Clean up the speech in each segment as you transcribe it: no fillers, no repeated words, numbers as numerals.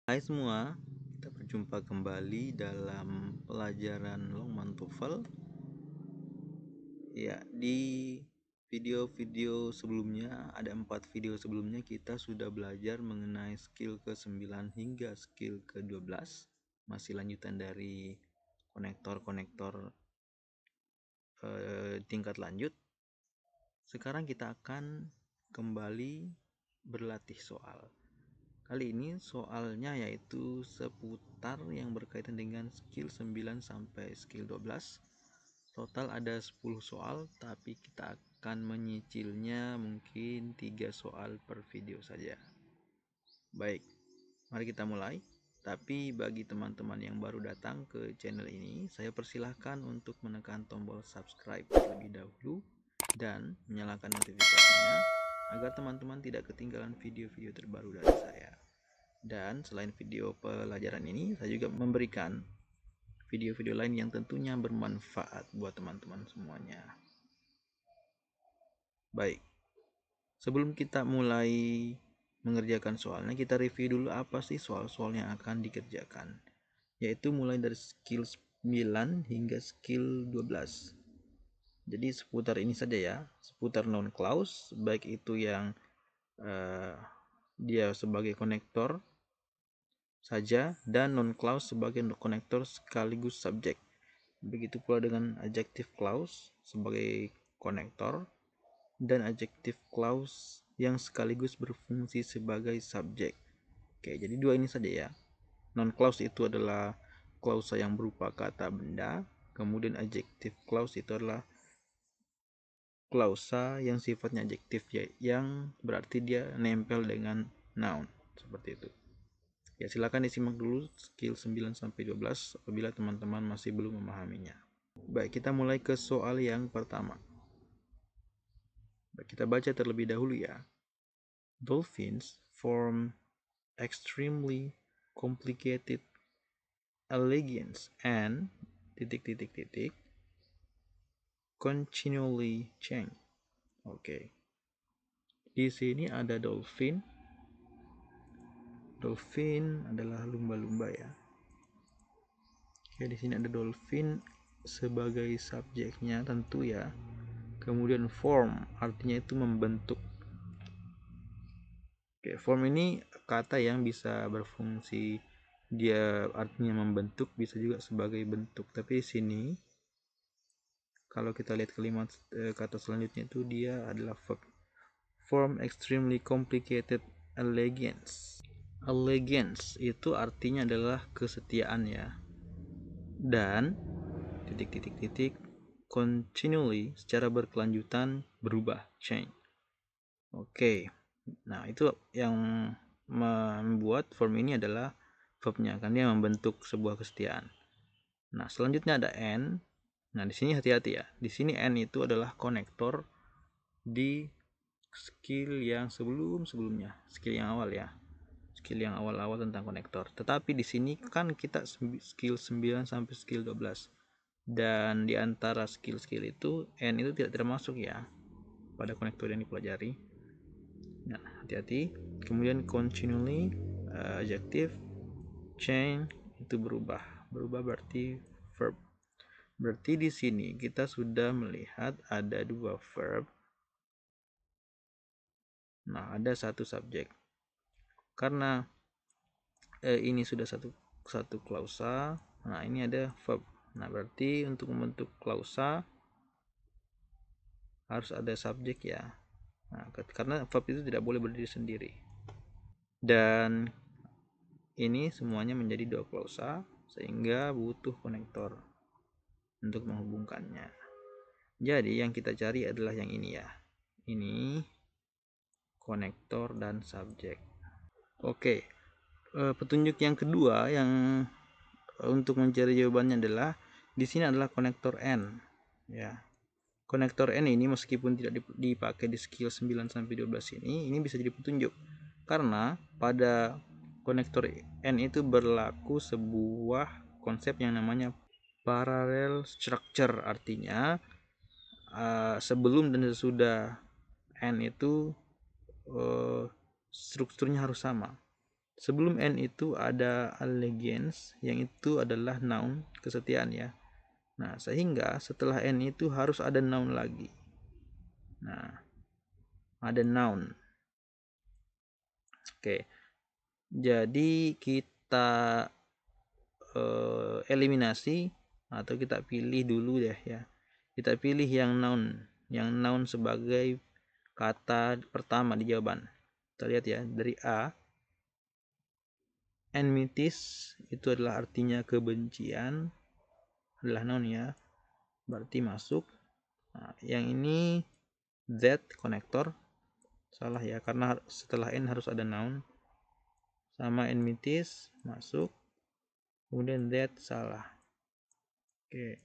Hai semua, kita berjumpa kembali dalam pelajaran Longman TOEFL. Ya, di video-video sebelumnya, ada 4 video sebelumnya kita sudah belajar mengenai skill ke-9 hingga skill ke-12. Masih lanjutan dari konektor-konektor tingkat lanjut. Sekarang kita akan kembali berlatih soal. Kali ini soalnya yaitu seputar yang berkaitan dengan skill 9 sampai skill 12. Total ada 10 soal, tapi kita akan menyicilnya mungkin 3 soal per video saja. Baik, mari kita mulai. Tapi bagi teman-teman yang baru datang ke channel ini, saya persilahkan untuk menekan tombol subscribe terlebih dahulu dan menyalakan notifikasinya agar teman-teman tidak ketinggalan video-video terbaru dari saya. Dan selain video pelajaran ini, saya juga memberikan video-video lain yang tentunya bermanfaat buat teman-teman semuanya. Baik, sebelum kita mulai mengerjakan soalnya, kita review dulu apa sih soal-soal yang akan dikerjakan. Yaitu mulai dari skill 9 hingga skill 12. Jadi seputar ini saja ya, seputar noun clause, baik itu yang dia sebagai konektor saja dan non clause sebagai konektor sekaligus subjek. Begitu pula dengan adjective clause sebagai konektor dan adjective clause yang sekaligus berfungsi sebagai subjek. Oke, jadi dua ini saja ya. Non clause itu adalah klausa yang berupa kata benda, kemudian adjective clause itu adalah klausa yang sifatnya adjektif ya, yang berarti dia nempel dengan noun seperti itu. Ya, silakan disimak dulu skill 9 sampai 12 apabila teman-teman masih belum memahaminya. Baik, kita mulai ke soal yang pertama. Baik, kita baca terlebih dahulu ya. Dolphins form extremely complicated allegiance and continually change. Oke. Di sini ada dolphin. Dolphin adalah lumba-lumba ya. Oke, di sini ada dolphin sebagai subjeknya tentu ya. Kemudian form artinya itu membentuk. Oke, form ini kata yang bisa berfungsi, dia artinya membentuk, bisa juga sebagai bentuk. Tapi di sini kalau kita lihat kalimat kata selanjutnya itu dia adalah verb. Form extremely complicated allegiance. Allegiance itu artinya adalah kesetiaan ya. Dan continually secara berkelanjutan berubah, change. Oke. Nah, itu yang membuat form ini adalah verbnya, kan dia membentuk sebuah kesetiaan. Nah, selanjutnya ada and. Nah, di sini hati-hati ya. Di sini and itu adalah konektor di skill yang sebelumnya, skill yang awal ya. Skill yang awal-awal tentang konektor. Tetapi di sini kan kita skill 9 sampai skill 12. Dan di antara skill-skill itu and itu tidak termasuk ya pada konektor yang dipelajari. Nah, hati-hati. Kemudian continually adjective, change itu berubah berarti verb. Berarti di sini kita sudah melihat ada dua verb. Nah, ada satu subjek. Karena ini sudah satu klausa, nah ini ada verb. Nah, berarti untuk membentuk klausa harus ada subjek ya. Nah, karena verb itu tidak boleh berdiri sendiri. Dan ini semuanya menjadi dua klausa sehingga butuh konektor untuk menghubungkannya. Jadi yang kita cari adalah yang ini ya. Ini konektor dan subjek. Oke. Petunjuk yang kedua yang untuk mencari jawabannya adalah di sini adalah konektor N ya. Konektor N ini meskipun tidak dipakai di skill 9 sampai 12 ini bisa jadi petunjuk. Karena pada konektor N itu berlaku sebuah konsep yang namanya parallel structure, artinya sebelum dan sesudah N itu strukturnya harus sama. Sebelum N itu ada allegiance, yang itu adalah noun, kesetiaan ya. Nah, sehingga setelah N itu harus ada noun lagi. Nah, ada noun. Oke. Jadi kita eliminasi atau kita pilih dulu deh ya. Kita pilih yang noun sebagai kata pertama di jawaban. Kita lihat ya, dari A, enmities itu adalah artinya kebencian, adalah noun ya, berarti masuk. Nah, yang ini that konektor, salah ya, karena setelah N harus ada noun. Sama enmities masuk, kemudian that salah. Oke,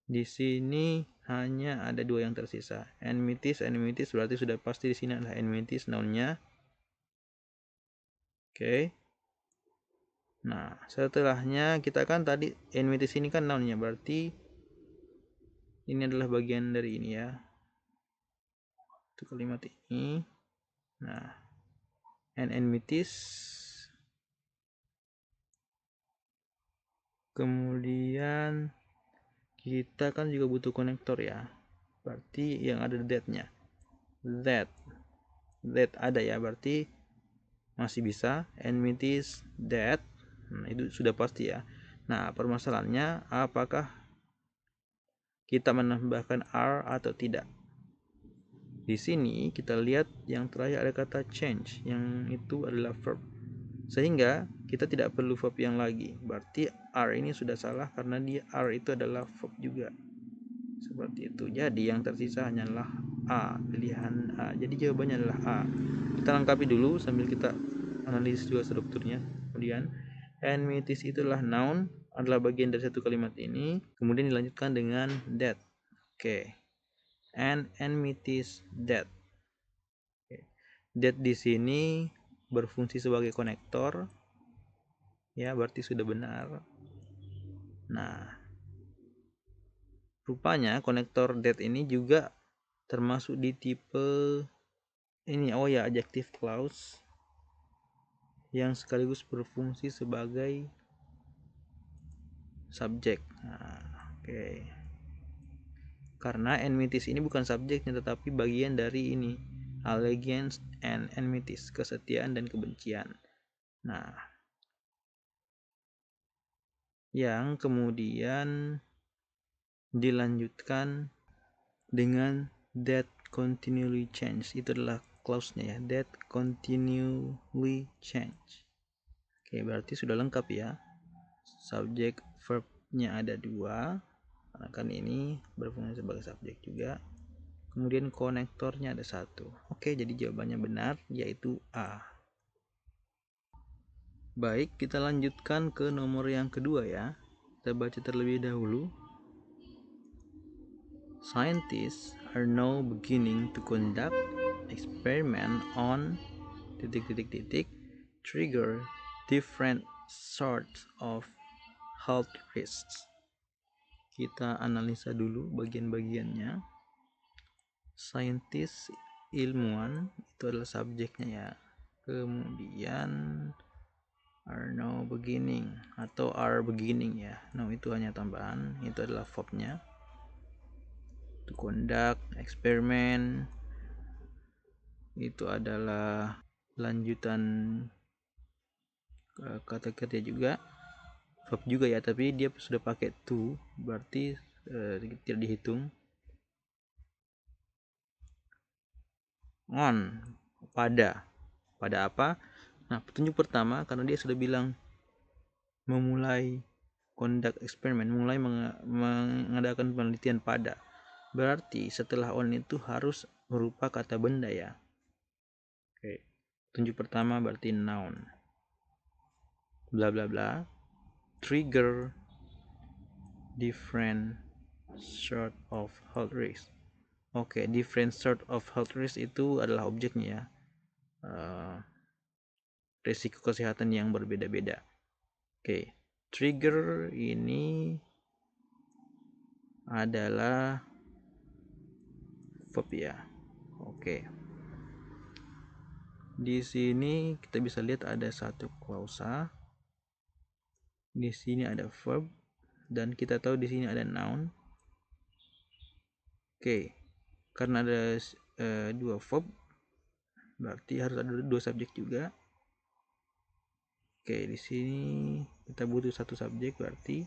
di sini hanya ada dua yang tersisa. Enmities berarti sudah pasti di sini adalah enmities nounnya. Oke. Nah, setelahnya kita kan tadi enmities ini kan nounnya, berarti ini adalah bagian dari ini ya. Itu kalimat ini. Nah, enmities. Kemudian kita kan juga butuh konektor ya. Berarti yang ada that-nya. That ada ya, berarti masih bisa. Enmities that. Nah, itu sudah pasti ya. Nah, permasalahannya apakah kita menambahkan R atau tidak? Di sini kita lihat yang terakhir ada kata change, yang itu adalah verb. Sehingga kita tidak perlu verb yang lagi. Berarti R ini sudah salah karena dia R itu adalah verb juga. Seperti itu. Jadi yang tersisa hanyalah A, pilihan A. Jadi jawabannya adalah A. Kita lengkapi dulu sambil kita analisis juga strukturnya. Kemudian enmities itu adalah noun, adalah bagian dari satu kalimat ini. Kemudian dilanjutkan dengan that. Oke. Enmities that. That di sini berfungsi sebagai konektor. Ya, berarti sudah benar. Nah, rupanya konektor that ini juga termasuk di tipe ini, oh ya, adjective clause yang sekaligus berfungsi sebagai subjek. Nah, oke. Karena enmities ini bukan subjeknya tetapi bagian dari ini, allegiance and enmities, kesetiaan dan kebencian. Nah, yang kemudian dilanjutkan dengan that continually change. Itu adalah clause-nya ya, that continually change. Oke, berarti sudah lengkap ya. Subjek verb-nya ada dua, karena kan ini berfungsi sebagai subjek juga. Kemudian konektornya ada satu. Oke, jadi jawabannya benar, yaitu A. Baik, kita lanjutkan ke nomor yang kedua ya. Kita baca terlebih dahulu. Scientists are now beginning to conduct experiment on trigger different sorts of health risks. Kita analisa dulu bagian-bagiannya. Scientist, ilmuwan, itu adalah subjeknya ya. Kemudian are now beginning atau are beginning ya. Now itu hanya tambahan, itu adalah verbnya. To conduct eksperimen itu adalah lanjutan kata kerja juga, verb juga ya, tapi dia sudah pakai to, berarti tidak dihitung. On, pada apa? Nah, petunjuk pertama karena dia sudah bilang memulai conduct eksperimen, mulai mengadakan penelitian pada, berarti setelah on itu harus berupa kata benda ya. Oke, petunjuk pertama berarti noun, bla bla bla, trigger different sort of health risk. Oke, different sort of health risk itu adalah objeknya ya. Risiko kesehatan yang berbeda-beda. Oke, trigger ini adalah verb ya. Oke. Di sini kita bisa lihat ada satu klausa. Di sini ada verb dan kita tahu di sini ada noun. Oke. Karena ada dua verb, berarti harus ada dua subjek juga. Oke, di sini kita butuh satu subjek, berarti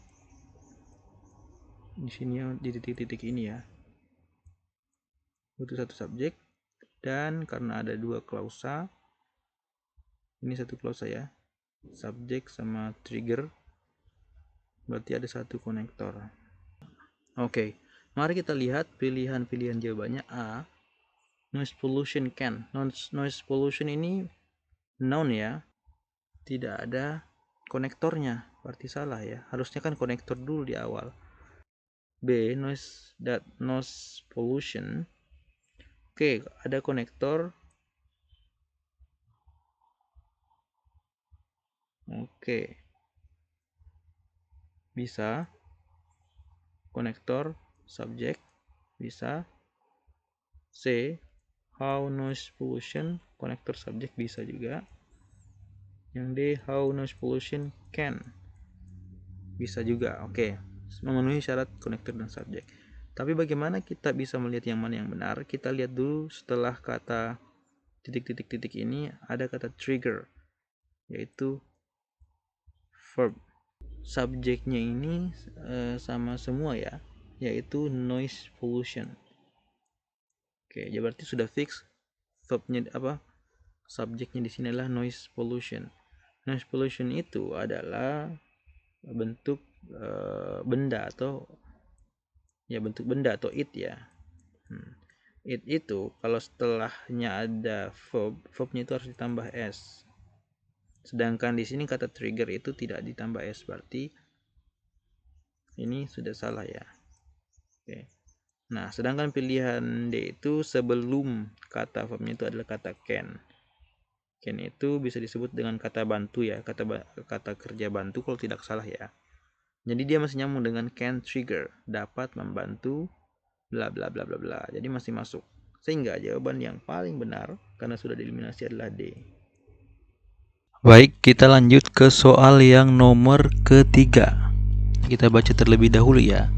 di sini di titik-titik ini ya. Butuh satu subjek, dan karena ada dua klausa, ini satu klausa ya, subjek sama trigger, berarti ada satu konektor. Oke, mari kita lihat pilihan-pilihan jawabannya. A, noise pollution can. Noise pollution ini noun ya, tidak ada konektornya, berarti salah ya, harusnya kan konektor dulu di awal. B, noise pollution. Oke, ada konektor. Oke, bisa konektor subjek, bisa. C, how noise pollution, konektor subjek, bisa juga. Yang D, how noise pollution can, bisa juga. Oke, memenuhi syarat konektor dan subjek. Tapi bagaimana kita bisa melihat yang mana yang benar? Kita lihat dulu setelah kata titik-titik ini ada kata trigger, yaitu verb. Subjeknya ini sama semua ya, yaitu noise pollution. Oke, ya berarti sudah fix verbnya apa? Subjeknya di sini adalah noise pollution. Noise pollution itu adalah bentuk benda atau ya bentuk benda atau it ya. It itu kalau setelahnya ada verbnya itu harus ditambah s. Sedangkan di sini kata trigger itu tidak ditambah s, berarti ini sudah salah ya. Oke. Nah, sedangkan pilihan D itu sebelum kata verbnya itu adalah kata can. Can itu bisa disebut dengan kata bantu ya, kata kerja bantu kalau tidak salah ya. Jadi dia masih nyambung dengan can trigger, dapat membantu bla bla bla bla bla. Jadi masih masuk. Sehingga jawaban yang paling benar karena sudah dieliminasi adalah D. Baik, kita lanjut ke soal yang nomor ketiga. Kita baca terlebih dahulu ya.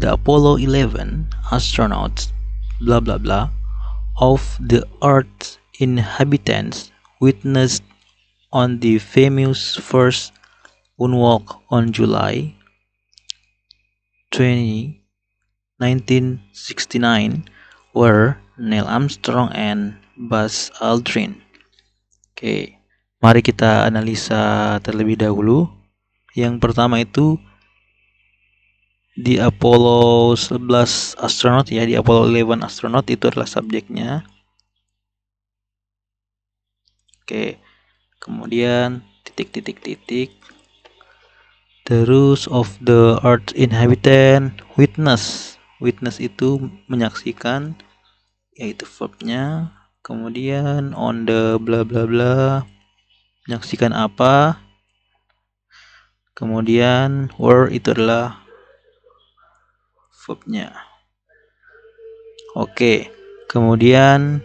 The Apollo 11 astronauts blah blah blah of the Earth's inhabitants witnessed on the famous first moonwalk on July 20, 1969 were Neil Armstrong and Buzz Aldrin. Oke, mari kita analisa terlebih dahulu. Yang pertama itu di Apollo 11 astronaut ya, di Apollo 11 astronaut itu adalah subjeknya. Oke, kemudian titik. Terus of the Earth inhabitant witness. Witness itu menyaksikan, yaitu verbnya. Kemudian on the bla bla bla, menyaksikan apa. Kemudian were itu adalah verbnya. Oke, kemudian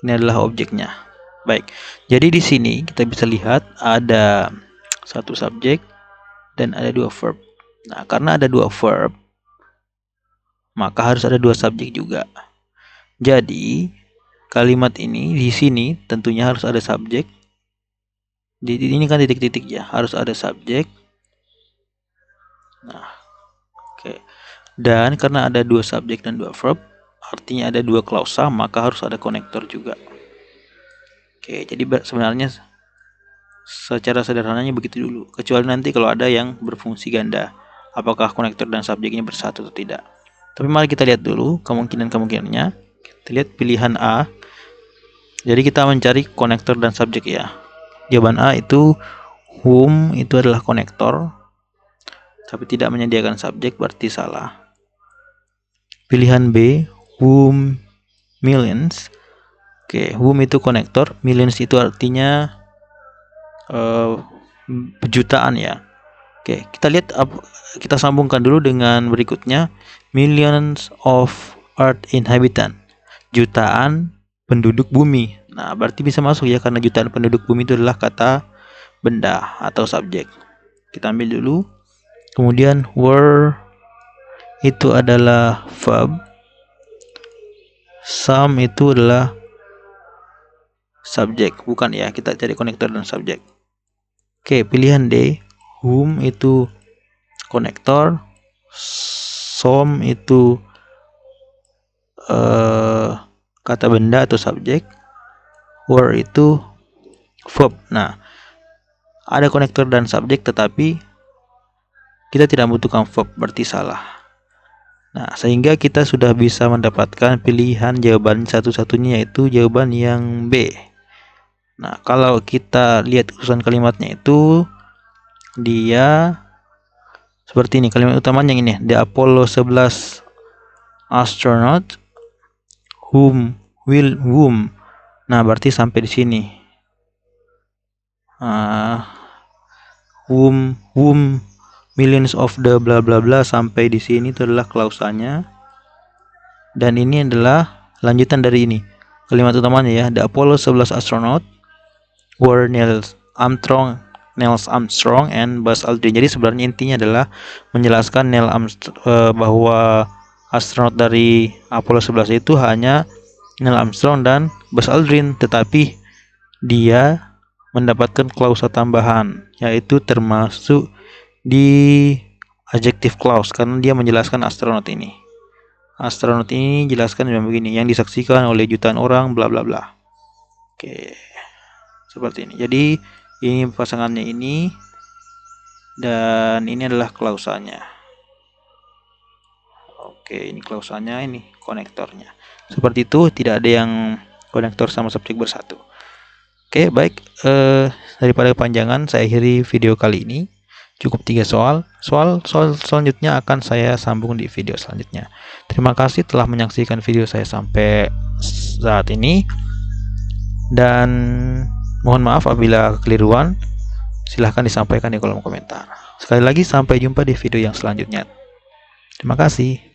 ini adalah objeknya. Baik, jadi di sini kita bisa lihat ada satu subjek dan ada dua verb. Nah, karena ada dua verb, maka harus ada dua subjek juga. Jadi kalimat ini di sini tentunya harus ada subjek. Di ini kan titik-titik ya, harus ada subjek. Nah, oke. Dan karena ada dua subjek dan dua verb, artinya ada dua klausa, maka harus ada konektor juga. Oke, jadi sebenarnya secara sederhananya begitu dulu. Kecuali nanti kalau ada yang berfungsi ganda, apakah konektor dan subjeknya bersatu atau tidak. Tapi mari kita lihat dulu kemungkinan-kemungkinannya. Kita lihat pilihan A. Jadi kita mencari konektor dan subjek ya. Jawaban A itu whom itu adalah konektor, tapi tidak menyediakan subjek, berarti salah. Pilihan B, whom millions. Oke, whom itu konektor, millions itu artinya jutaan ya. Oke, kita lihat, kita sambungkan dulu dengan berikutnya, millions of Earth inhabitant, jutaan penduduk bumi. Nah, berarti bisa masuk ya, karena jutaan penduduk bumi itu adalah kata benda atau subjek. Kita ambil dulu. Kemudian were itu adalah verb. Some itu adalah subjek, bukan ya, kita cari konektor dan subjek. Oke, pilihan D. Whom itu konektor, some itu kata benda atau subjek, were itu verb. Nah, ada konektor dan subjek tetapi kita tidak membutuhkan verb, berarti salah. Nah, sehingga kita sudah bisa mendapatkan pilihan jawaban satu-satunya, yaitu jawaban yang B. Nah, kalau kita lihat urusan kalimatnya itu dia seperti ini. Kalimat utamanya yang ini, the Apollo 11 astronaut whom. Nah, berarti sampai di sini. Whom millions of the bla bla bla, sampai di sini itu adalah klausanya. Dan ini adalah lanjutan dari ini. Kalimat utamanya ya, the Apollo 11 astronaut were Neil Armstrong and Buzz Aldrin. Jadi sebenarnya intinya adalah menjelaskan bahwa astronot dari Apollo 11 itu hanya Neil Armstrong dan Buzz Aldrin, tetapi dia mendapatkan klausa tambahan, yaitu termasuk di adjective clause, karena dia menjelaskan astronot ini. Astronot ini jelaskan begini, yang disaksikan oleh jutaan orang bla bla bla. Oke, seperti ini. Jadi ini pasangannya ini, dan ini adalah klausanya. Oke, ini klausanya, ini konektornya. Seperti itu, tidak ada yang konektor sama subjek bersatu. Oke, baik. Daripada kepanjangan, saya akhiri video kali ini. Cukup 3 soal. Soal selanjutnya akan saya sambung di video selanjutnya. Terima kasih telah menyaksikan video saya sampai saat ini. Dan mohon maaf apabila kekeliruan. Silahkan disampaikan di kolom komentar. Sekali lagi, sampai jumpa di video yang selanjutnya. Terima kasih.